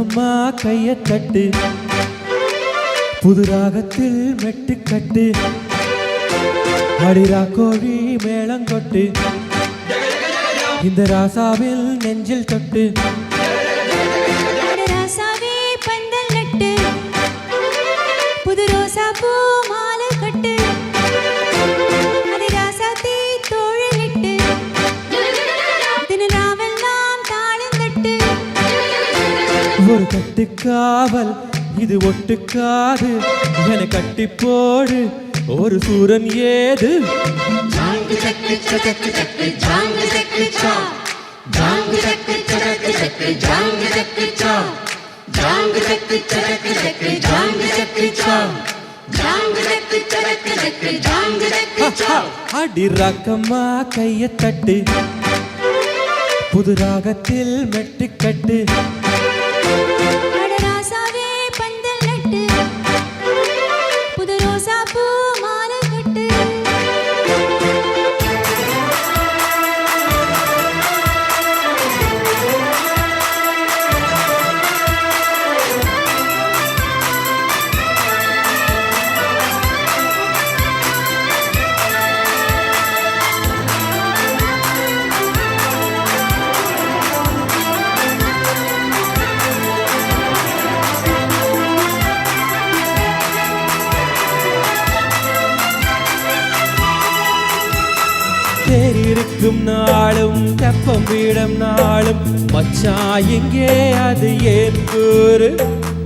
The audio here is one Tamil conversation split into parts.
ரக்கம்மா கைய தட்டு புது ராகத்தில் மெட்டுக்கட்டு அடிரா கோழி மேளங்கொட்டு இந்த ராசாவில் நெஞ்சில் தொட்டு ராசாவே பந்தல் நட்டு புது ரோசா பூ மாலை கட்டு அது ராசாத்தி தோழலிட்டு தினராவெல்லாம் தாளம் தட்டு ஒரு கட்டுக்காவல் இது ஒட்டுக்காது என கட்டி போடு ஒரு சூரன் ஏது ஜாங்கு சக்கு சக்கு சக்கு ஜாங்கு சக்கு சா ஜாங்கு சக்கு சக்கு சக்கு ஜாங்கு சக்கு சா ஜாங்கு சக்கு சக்கு சக்கு ஜாங்கு சக்கு சா ஜாங்கு சக்கு சக்கு சக்கு ஜாங்கு சக்கு சா அடி ரக்கம்மா கைய தட்டு புது ராகத்தில் மெட்டுக்கட்டு ராசாவே பந்தல் நட்டு புது ரோசா பூ மாலை கட்டு தேரிருக்கும் நாளும் தெப்பம் வீடம் நாளும் மச்சா எங்கே அது ஏன் கூறு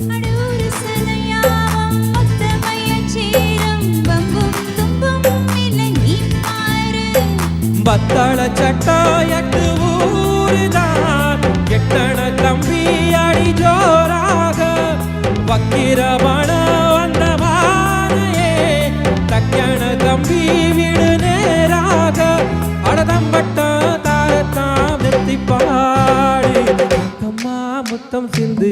அடூரு சலையாவும் மொத்தமையச் சேரும் பம்பும் தும்பும் இல்லை நீ பாரு பத்தாள சட்டா எட்டு ஊருதான் எட்டண கம்பி அடி ஜோராக வக்கிரமண வந்த மானையே தக்கண கம்பி விடு நேராக அடதம்பட்ட தாரத்தாம் நெத்தி பாடி அம்மா முத்தம் சிந்து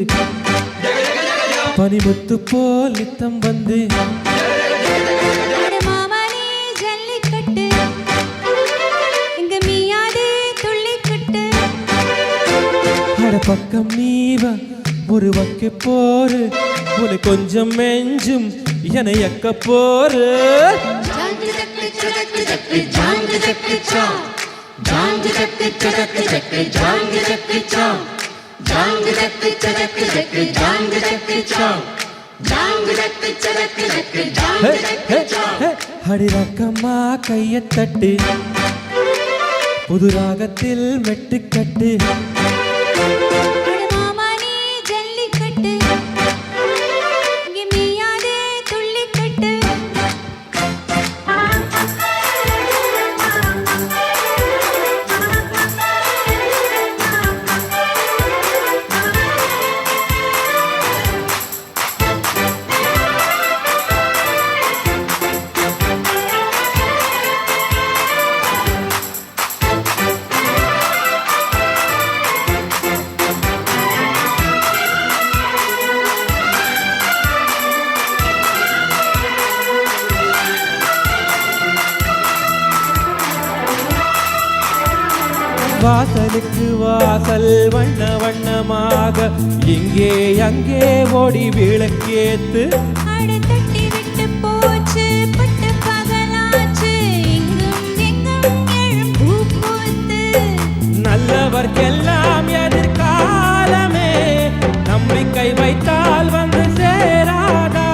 பனிமுத்து போல் நித்தம் வந்து மாமனே ஜல்லிக்கட்டு எங்க மீயாதே துள்ளிக்கட்டு அட பக்கம் நீவ ஒரு வக்க போரு உன கொஞ்சம் மெஞ்சும் என எக்க போரு ஜாங்கு சக்கு சக்கு சக்கு ஜாங்கு சக்கு சா ஜாங்கு சக்கு சக்கு சக்கு ஜாங்கு சக்கு சா ஜாங்கு சக்கு சக்கு சக்கு ஜாங்கு சக்கு சா ஜாங்கு சக்கு சக்கு சக்கு ஜாங்கு சக்கு சா அடி ரக்கம்மா கைய தட்டு புது ராகத்தில் மெட்டுக்கட்டு மாமனே ஜல்லிக்கட்டு இங்க மீயாதே துள்ளிக்கட்டு வாசலுக்கு வாசல் வண்ண வண்ணமாக இங்கே அங்கே ஓடி விளக்கேத்து தட்டி விட்டு போச்சு பட்டு பகலாச்சு எங்கும் எங்கும் எழும் பூ பூத்து நல்லவர்க்கெல்லாம் எதிர்காலமே நம்பிக்கை வைத்தால் வந்து சேராதா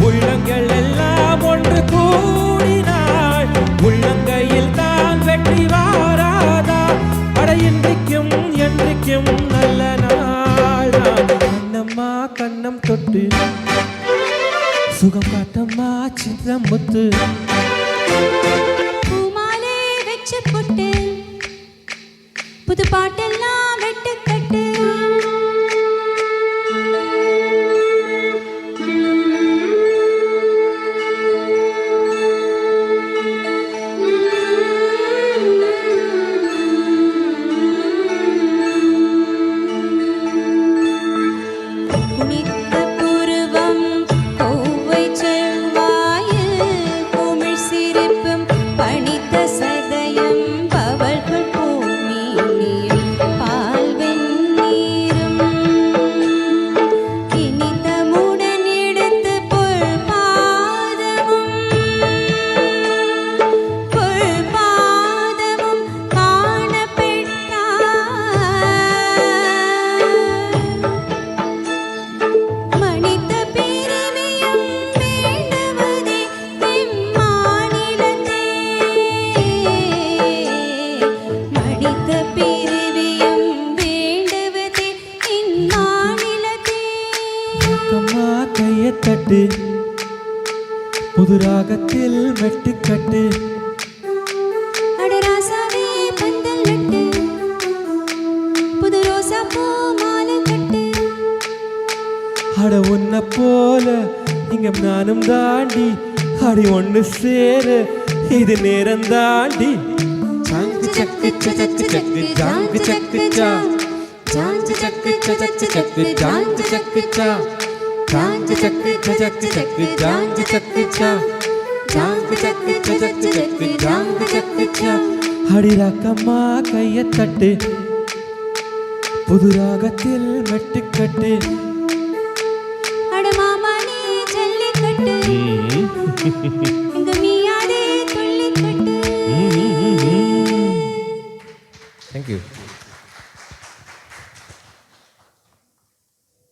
உள்ளங்கள் எல்லாம் ஒன்று கூடினாள் உள்ளங்கையில் தான் வெற்றி வாராதா அட இன்றைக்கும் என்றைக்கும் நல்ல நாள் கண்ணம்மா கண்ணம் தொட்டு சுகம் காட்டம்மா சின்னம் முத்து பூமாலே வெச்சு போட்டு புது பாட்டெல்லாம் வெட்டுக்கட்டு குனித்த புருவம் கோவை செவ்வாயில் குமிழ் சிரிப்பும் பணித்த சதயம் பவள்கள் பூமி பால் வெண் புது ராகத்தில் மெட்டுக்கட்டு அடராசாவே பந்தல் நட்டு புது ரோசா பூ மாலை கட்டு அட உன்னை போல இங்க நானும் தாண்டி அடி ஒண்ணு சேர இது நேரம் தாண்டி ஜாங்கு சக்கு சக்கு சக்கு ஜாங்கு சக்கு சா ஜாங்கு சக்கு சக்கு சக்கு ஜாங்கு சக்கு சா ஜாங்கு சக்கு சக்கு சக்கு ஜாங்கு சக்கு சா ஜாங்கு சக்கு சக்கு சக்கு ஜாங்கு சக்கு சா அடி ரக்கம்மா கைய தட்டு புது ராகத்தில் மெட்டுக்கட்டு அட மாமா நீ ஜல்லிக்கட்டு இங்க மீயாதே துள்ளிக்கட்டு Thank you.